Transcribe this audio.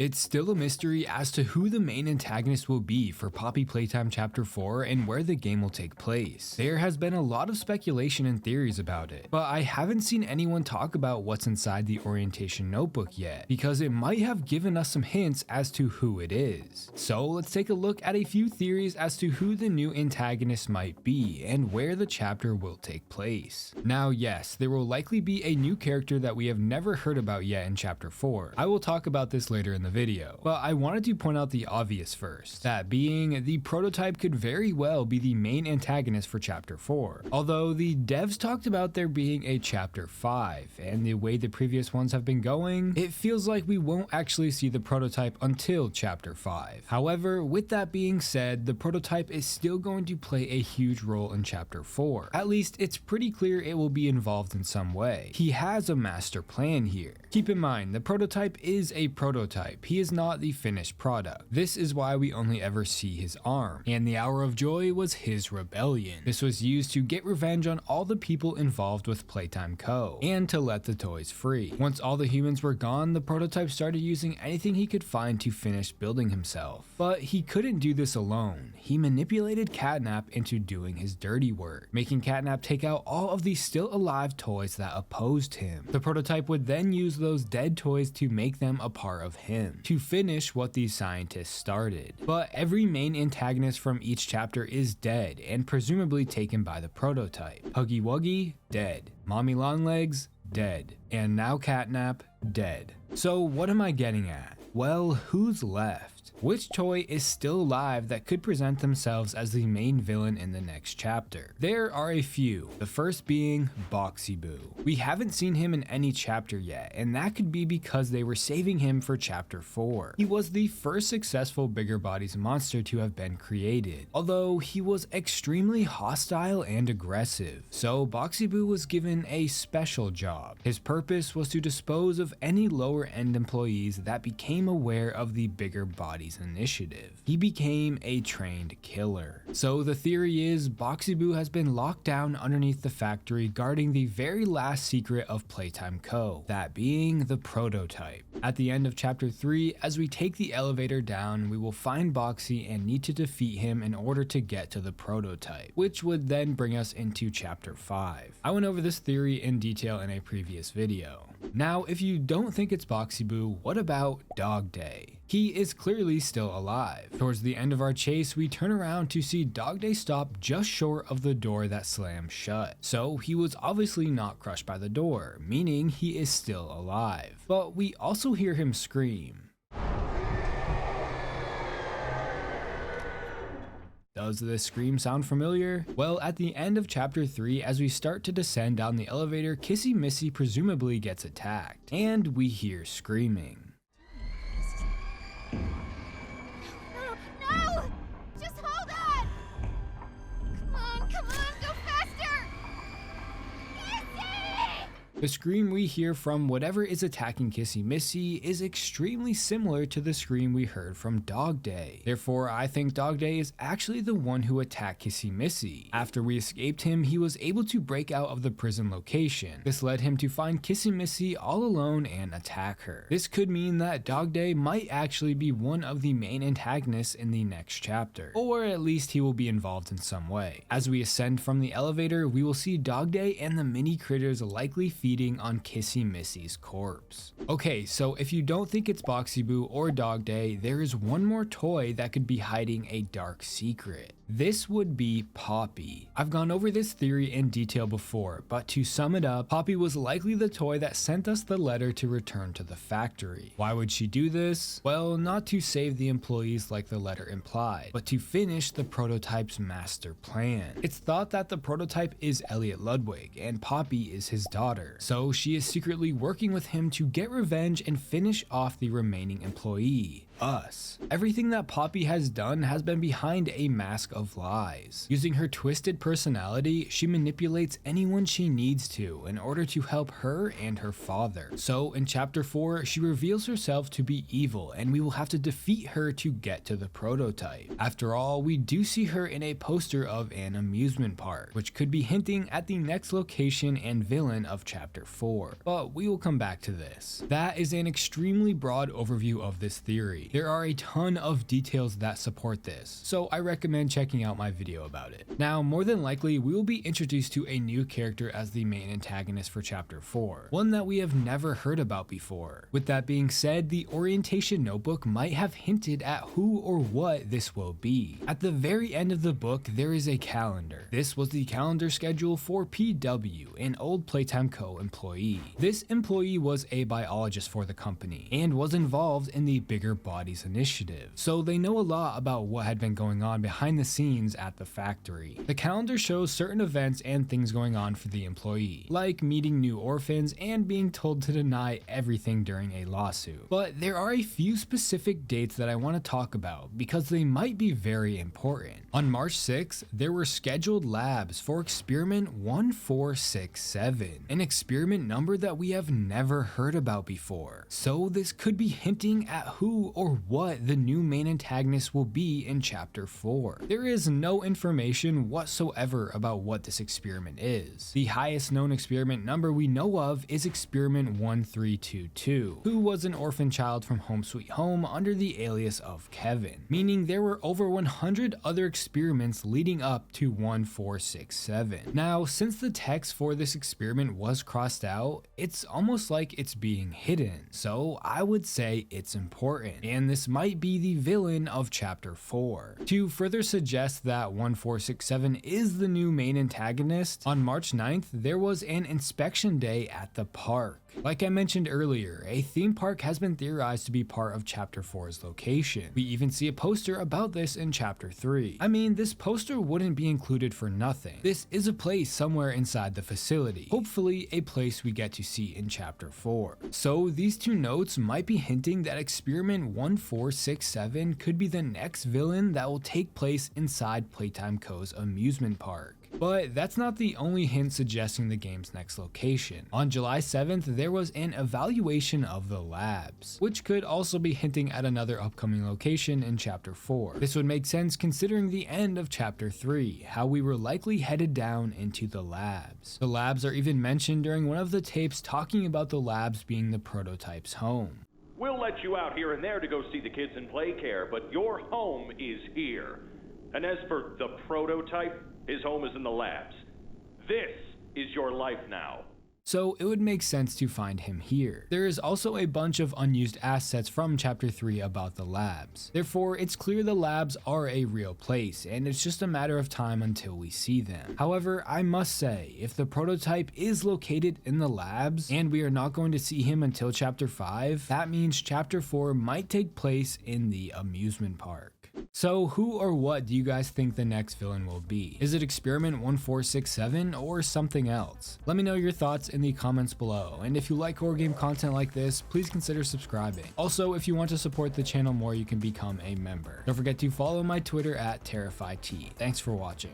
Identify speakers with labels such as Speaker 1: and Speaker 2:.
Speaker 1: It's still a mystery as to who the main antagonist will be for Poppy Playtime Chapter 4 and where the game will take place. There has been a lot of speculation and theories about it, but I haven't seen anyone talk about what's inside the orientation notebook yet, because it might have given us some hints as to who it is. So let's take a look at a few theories as to who the new antagonist might be and where the chapter will take place. Now yes, there will likely be a new character that we have never heard about yet in Chapter 4. I will talk about this later in the video, but I wanted to point out the obvious first, that being the prototype could very well be the main antagonist for Chapter 4. Although the devs talked about there being a Chapter 5, and the way the previous ones have been going, it feels like we won't actually see the prototype until Chapter 5. However, with that being said, the prototype is still going to play a huge role in Chapter 4. At least it's pretty clear it will be involved in some way. He has a master plan here. Keep in mind, the prototype is a prototype. He is not the finished product. This is why we only ever see his arm, and the Hour of Joy was his rebellion. This was used to get revenge on all the people involved with Playtime Co. and to let the toys free. Once all the humans were gone, the prototype started using anything he could find to finish building himself. But he couldn't do this alone. He manipulated Catnap into doing his dirty work, making Catnap take out all of the still alive toys that opposed him. The prototype would then use those dead toys to make them a part of him, to finish what these scientists started. But every main antagonist from each chapter is dead and presumably taken by the prototype. Huggy Wuggy, dead. Mommy Longlegs, dead. And now Catnap, dead. So what am I getting at? Well, who's left? Which toy is still alive that could present themselves as the main villain in the next chapter? There are a few, the first being Boxy Boo. We haven't seen him in any chapter yet, and that could be because they were saving him for Chapter 4. He was the first successful Bigger Bodies monster to have been created, although he was extremely hostile and aggressive, so Boxy Boo was given a special job. His purpose was to dispose of any lower end employees that became aware of the Bigger Bodies initiative. He became a trained killer. So the theory is Boxy Boo has been locked down underneath the factory guarding the very last secret of Playtime Co., that being the prototype. At the end of Chapter 3, as we take the elevator down, we will find Boxy and need to defeat him in order to get to the prototype, which would then bring us into Chapter 5. I went over this theory in detail in a previous video. Now, if you don't think it's Boxy Boo, what about Dog Day? He is clearly still alive. Towards the end of our chase, we turn around to see Dog Day stop just short of the door that slammed shut. So he was obviously not crushed by the door, meaning he is still alive. But we also hear him scream. Does this scream sound familiar? Well, at the end of Chapter 3, as we start to descend down the elevator, Kissy Missy presumably gets attacked, and we hear screaming.
Speaker 2: No! Just hold on! Come on, go faster! Kissy!
Speaker 1: The scream we hear from whatever is attacking Kissy Missy is extremely similar to the scream we heard from Dog Day. Therefore, I think Dog Day is actually the one who attacked Kissy Missy. After we escaped him, he was able to break out of the prison location. This led him to find Kissy Missy all alone and attack her. This could mean that Dog Day might actually be one of the main antagonists in the next chapter, or at least he will be involved in some way. As we ascend from the elevator, we will see Dog Day and the mini critters likely feeding on Kissy Missy's corpse. Okay, so if you don't think it's Boxy Boo or Dog Day, there is one more toy that could be hiding a dark secret. This would be Poppy. I've gone over this theory in detail before, but to sum it up, Poppy was likely the toy that sent us the letter to return to the factory. Why would she do this? Well, not to save the employees like the letter implied, but to finish the prototype's master plan. It's thought that the prototype is Elliot Ludwig, and Poppy is his daughter, so she is secretly working with him to get revenge and finish off the remaining employee. Us. Everything that Poppy has done has been behind a mask of lies. Using her twisted personality, she manipulates anyone she needs to in order to help her and her father. So in Chapter 4, she reveals herself to be evil, and we will have to defeat her to get to the prototype. After all, we do see her in a poster of an amusement park, which could be hinting at the next location and villain of Chapter chapter 4, but we will come back to this. That is an extremely broad overview of this theory. There are a ton of details that support this, so I recommend checking out my video about it. Now, more than likely, we will be introduced to a new character as the main antagonist for chapter 4, one that we have never heard about before. With that being said, the orientation notebook might have hinted at who or what this will be. At the very end of the book, there is a calendar. This was the calendar schedule for PW, an old Playtime Co. employee. This employee was a biologist for the company and was involved in the Bigger Bodies initiative, so they know a lot about what had been going on behind the scenes at the factory. The calendar shows certain events and things going on for the employee, like meeting new orphans and being told to deny everything during a lawsuit. But there are a few specific dates that I want to talk about because they might be very important. On March 6th, there were scheduled labs for experiment 1467, an experiment number that we have never heard about before. So this could be hinting at who or what the new main antagonist will be in chapter 4. There is no information whatsoever about what this experiment is. The highest known experiment number we know of is experiment 1322, who was an orphan child from Home Sweet Home under the alias of Kevin, meaning there were over 100 other experiments leading up to 1467. Now, since the text for this experiment was crossed out, it's almost like it's being hidden, so I would say it's important, and this might be the villain of chapter 4. To further suggest that 1467 is the new main antagonist, on March 9th, there was an inspection day at the park. Like I mentioned earlier, a theme park has been theorized to be part of chapter 4's location. We even see a poster about this in chapter 3. I mean, this poster wouldn't be included for nothing. This is a place somewhere inside the facility, hopefully a place we get to see in chapter 4. So these two notes might be hinting that experiment 1467 could be the next villain that will take place inside Playtime Co.'s amusement park. But that's not the only hint suggesting the game's next location. On July 7th, there was an evaluation of the labs, which could also be hinting at another upcoming location in chapter 4. This would make sense considering the end of chapter 3, how we were likely headed down into the labs. The labs are even mentioned during one of the tapes talking about the labs being the prototype's home.
Speaker 3: We'll let you out here and there to go see the kids in play care, but your home is here. And as for the prototype, his home is in the labs. This is your life now.
Speaker 1: So it would make sense to find him here. There is also a bunch of unused assets from chapter 3 about the labs. Therefore, it's clear the labs are a real place, and it's just a matter of time until we see them. However, I must say, if the prototype is located in the labs, and we are not going to see him until chapter 5, that means chapter 4 might take place in the amusement park. So who or what do you guys think the next villain will be? Is it experiment 1467 or something else? Let me know your thoughts in the comments below, and if you like horror game content like this, please consider subscribing. Also, if you want to support the channel more, you can become a member. Don't forget to follow my Twitter at TerrifyT. Thanks for watching.